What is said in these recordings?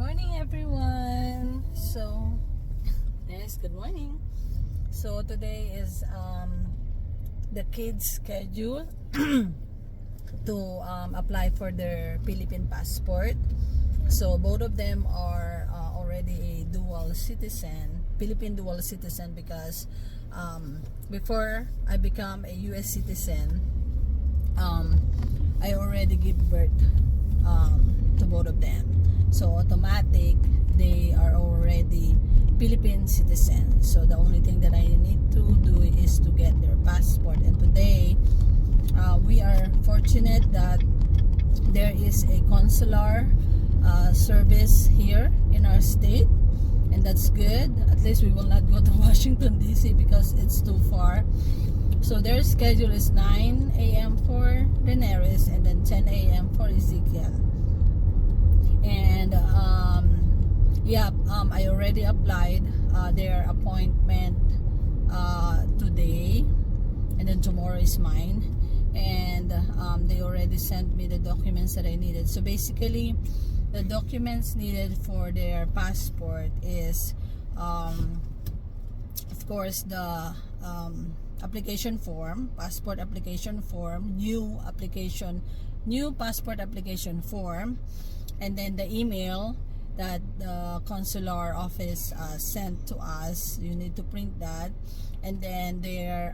morning, everyone. So, yes, good morning. So today is the kids' schedule to apply for their Philippine passport. So both of them are already a dual citizen, Philippine dual citizen, because before I become a U.S. citizen, I already give birth to both of them. So automatic, they are already Philippine citizens. So the only thing that I need to do is to get their passport. And today, we are fortunate that there is a consular service here in our state, and that's good. At least we will not go to Washington DC because it's too far. So their schedule is 9 a.m. for Daenerys and then 10 a.m. for Ezekiel. And I already applied their appointment today, and then tomorrow is mine. And they already sent me the documents that I needed. So basically, the documents needed for their passport is, of course, the application form, passport application form, new passport application form, and then the email that the consular office sent to us. You need to print that, and then their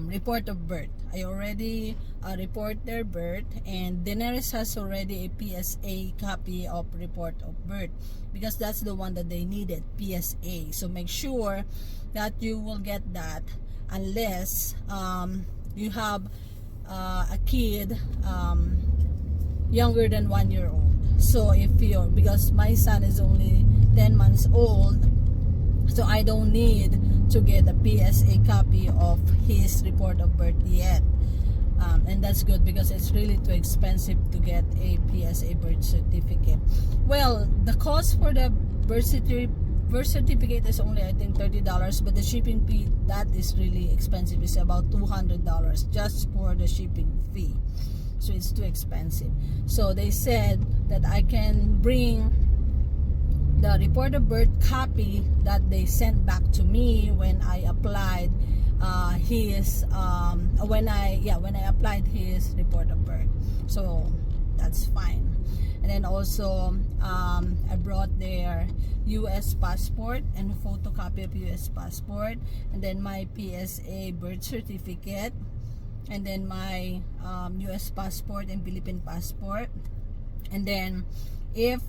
report of birth. I already report their birth, and Daenerys has already a PSA copy of report of birth because that's the one that they needed, PSA. So make sure that you will get that unless you have a kid younger than 1 year old. So if you're, because my son is only 10 months old, so I don't need to get a PSA copy of his report of birth yet. And that's good because it's really too expensive to get a PSA birth certificate. Well, the cost for the birth certificate is only, I think, $30, but the shipping fee, that is really expensive. It's about $200 just for the shipping fee. So it's too expensive. So they said that I can bring the report of birth copy that they sent back to me when I applied when I applied his report of birth. So that's fine. And then also I brought their US passport and photocopy of US passport, and then my PSA birth certificate, and then my US passport and Philippine passport. And then if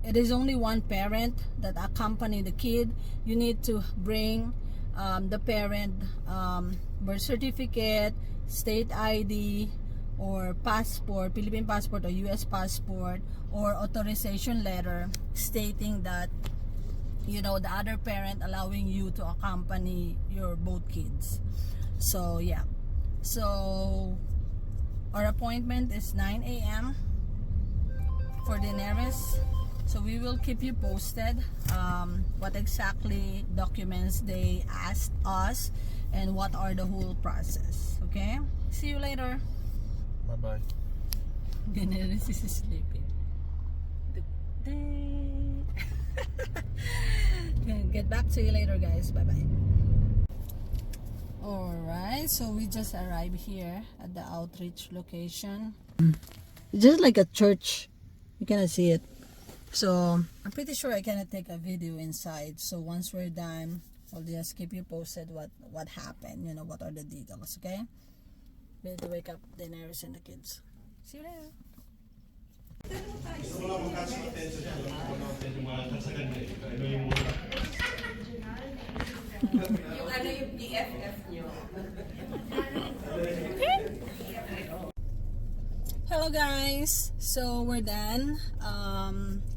it is only one parent that accompany the kid, you need to bring the parent birth certificate, state ID, or passport, Philippine passport or US passport, or authorization letter stating that, you know, the other parent allowing you to accompany your both kids. So yeah, so our appointment is 9 a.m. for Daenerys. So we will keep you posted what exactly documents they asked us and what are the whole process. Okay? See you later. Bye-bye. Daenerys is sleeping. Get back to you later, guys. Bye-bye. Alright, so we just arrived here at the outreach location. It's just like a church. You cannot see it. So I'm pretty sure I cannot take a video inside. So once we're done, I'll just keep you posted what happened. You know, what are the details, okay? We need to wake up Daenerys and the kids. See you later. Yung ano yung BFF nyo. Hello guys, so we're done.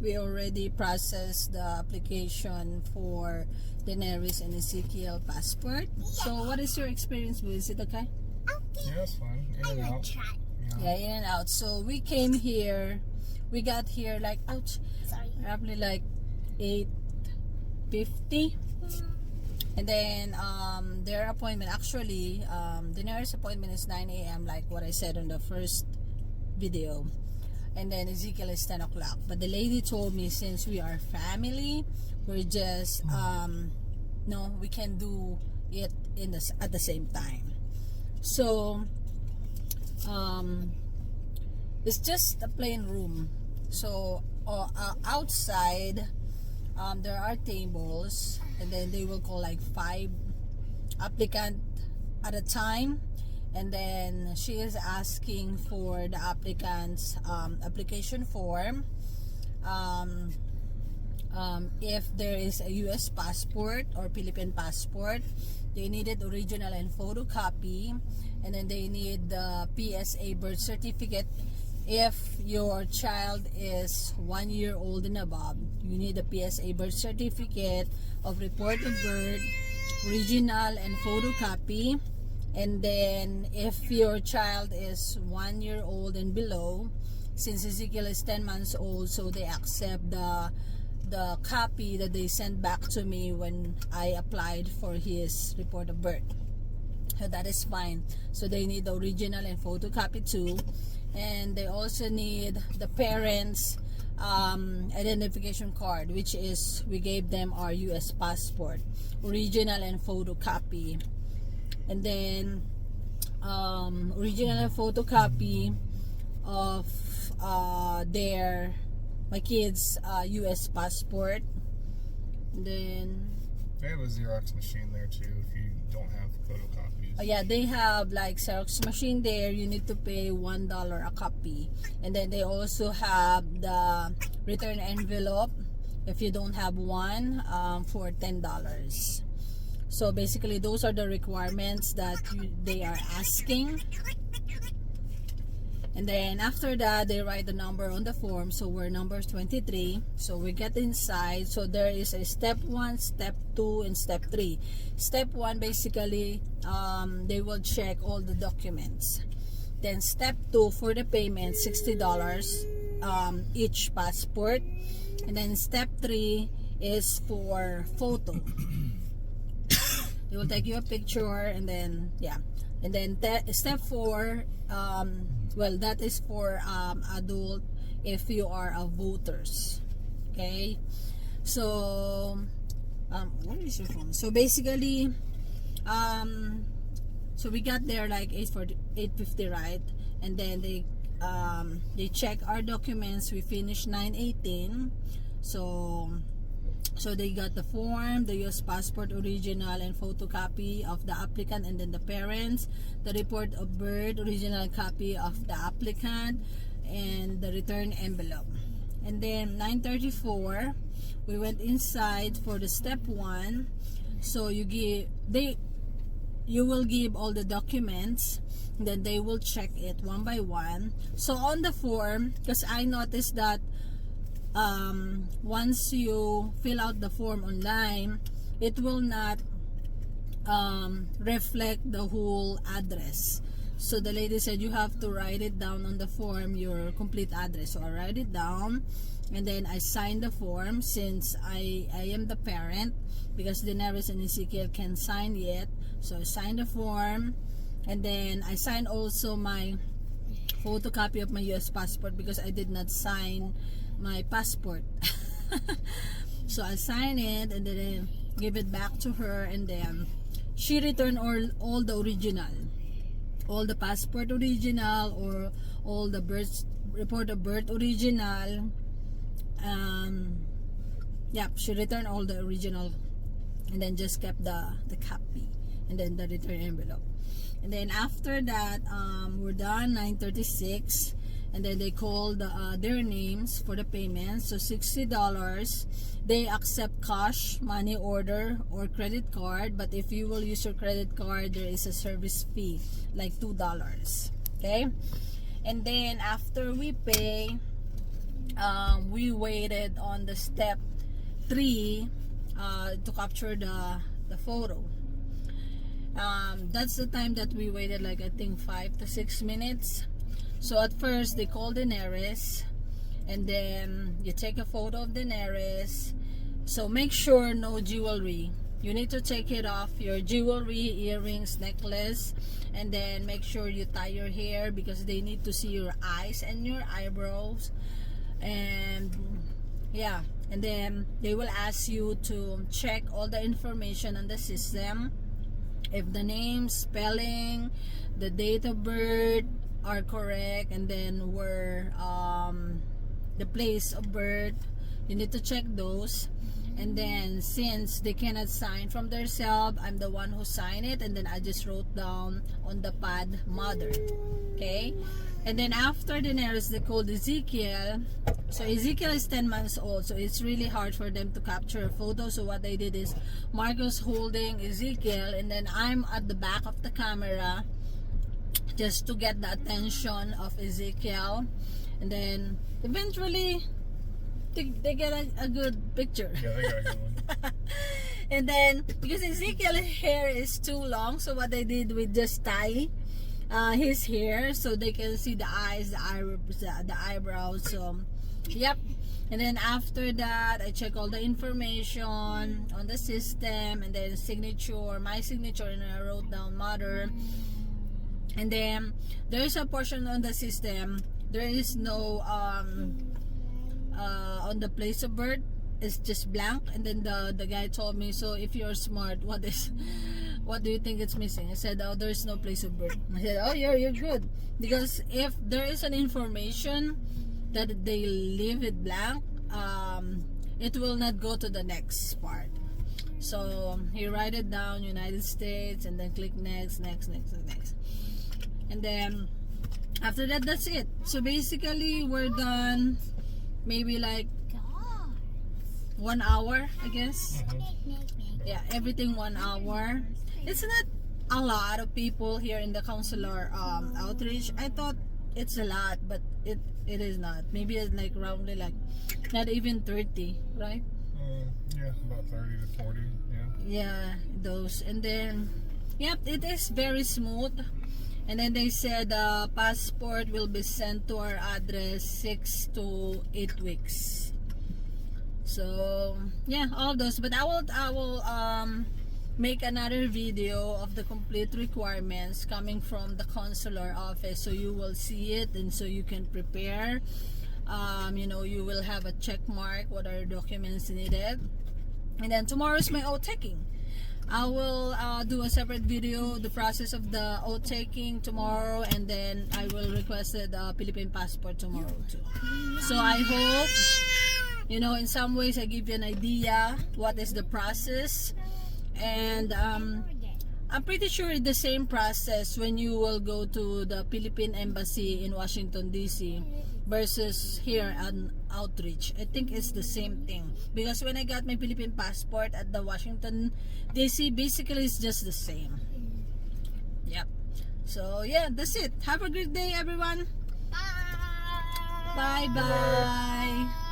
We already processed the application for Daenerys and Ezekiel passport. So what is your experience with? Is it okay? Yeah, it's fine. In and out. Yeah, in and out. So we came here, we got here like, roughly like 8:50. And then their appointment, actually, the nearest appointment is 9 a.m. like what I said on the first video. and then Ezekiel is 10 o'clock. But the lady told me, since we are family, we're just no, we can do it at the same time. So it's just a plain room. So outside there are tables, and then they will call like 5 applicant at a time, and then she is asking for the applicant's application form, if there is a US passport or Philippine passport. They needed original and photocopy, and then they need the PSA birth certificate. If your child is 1 year old and above, you need a PSA birth certificate of report of birth, original and photocopy. And then if your child is 1 year old and below, since Ezekiel is 10 months old, so they accept the copy that they sent back to me when I applied for his report of birth. So that is fine. So they need the original and photocopy too. And they also need the parents' identification card, which is, we gave them our US passport, original and photocopy. And then original and photocopy of my kids' US passport. And then they have a Xerox machine there too if you don't have photocopies. Yeah, they have like Xerox machine there. You need to pay $1 a copy. And then they also have the return envelope if you don't have one, for $10. So basically those are the requirements that they are asking. And then after that, they write the number on the form. So we're number 23. So we get inside. So there is a step 1, step 2, and step 3. Step 1, basically, they will check all the documents. Then step 2, for the payment, $60 each passport. And then step 3 is for photo. They will take you a picture, and then yeah. And then step 4, well, that is for adult if you are a voters. Okay, so where is your phone? So basically, so we got there like 8:50, right? And then they check our documents. We finished 9:18. So they got the form, the US passport original and photocopy of the applicant, and then the parents, the report of birth, original copy of the applicant, and the return envelope. And then 9:34, we went inside for the step 1. So you will give all the documents, then they will check it one by one. So on the form, because I noticed that once you fill out the form online, it will not reflect the whole address. So the lady said you have to write it down on the form, your complete address. So I write it down, and then I sign the form since I am the parent, because Daenerys and Ezekiel can sign yet. So I sign the form, and then I sign also my photocopy of my US passport because I did not sign my passport. So I sign it, and then I give it back to her, and then she returned all the original, all the passport original, or all the birth report of birth original. Yeah, she returned all the original, and then just kept the copy, and then the return envelope. And then after that, we're done 9:36. And then they called their names for the payment. So $60. They accept cash, money order, or credit card. But if you will use your credit card, there is a service fee, like $2. Okay? And then after we pay, we waited on the step 3 to capture the photo. That's the time that we waited, like I think 5 to 6 minutes. So at first they call Daenerys, and then you take a photo of Daenerys. So make sure no jewelry, you need to take it off, your jewelry, earrings, necklace, and then make sure you tie your hair because they need to see your eyes and your eyebrows. And yeah, and then they will ask you to check all the information on the system, if the name, spelling, the date of birth are correct, and then where the place of birth, you need to check those. And then since they cannot sign from their self, I'm the one who signed it, and then I just wrote down on the pad mother. Okay, and then after the nurse, they called Ezekiel. So Ezekiel is 10 months old, so it's really hard for them to capture a photo. So what they did is Marcos holding Ezekiel, and then I'm at the back of the camera just to get the attention of Ezekiel. And then eventually they get a good picture. Yeah, they got a good one. And then because Ezekiel's hair is too long, so what they did, we just tie his hair so they can see the eyes, the eyebrows. So yep. And then after that, I check all the information on the system, and then signature, my signature, and I wrote down mother. And then there's a portion on the system, there is no on the place of birth, it's just blank. And then the guy told me, so if you're smart, what do you think it's missing? I said, oh, there's no place of birth. I said, oh, you're good, because if there is an information that they leave it blank, it will not go to the next part. So he write it down, United States, and then click next. And then after that, that's it. So basically we're done, maybe like 1 hour, I guess. Yeah, everything 1 hour. It's not a lot of people here in the consular outreach. I thought it's a lot, but it is not. Maybe it's like roughly like not even 30, right? Yeah, about 30 to 40. Yeah, those. And then yep, it is very smooth. And then they said the passport will be sent to our address 6 to 8 weeks. So yeah, all those. But I will make another video of the complete requirements coming from the consular office, so you will see it, and so you can prepare. You know, you will have a check mark what are documents needed. And then tomorrow is my oath taking. I will do a separate video, the process of the oath taking tomorrow, and then I will request the Philippine passport tomorrow too. So I hope, you know, in some ways I give you an idea what is the process. And I'm pretty sure it's the same process when you will go to the Philippine Embassy in Washington DC versus here on outreach. I think it's the same thing, because when I got my Philippine passport at the Washington DC, basically it's just the same. Yep. So yeah, that's it. Have a great day, everyone. Bye bye.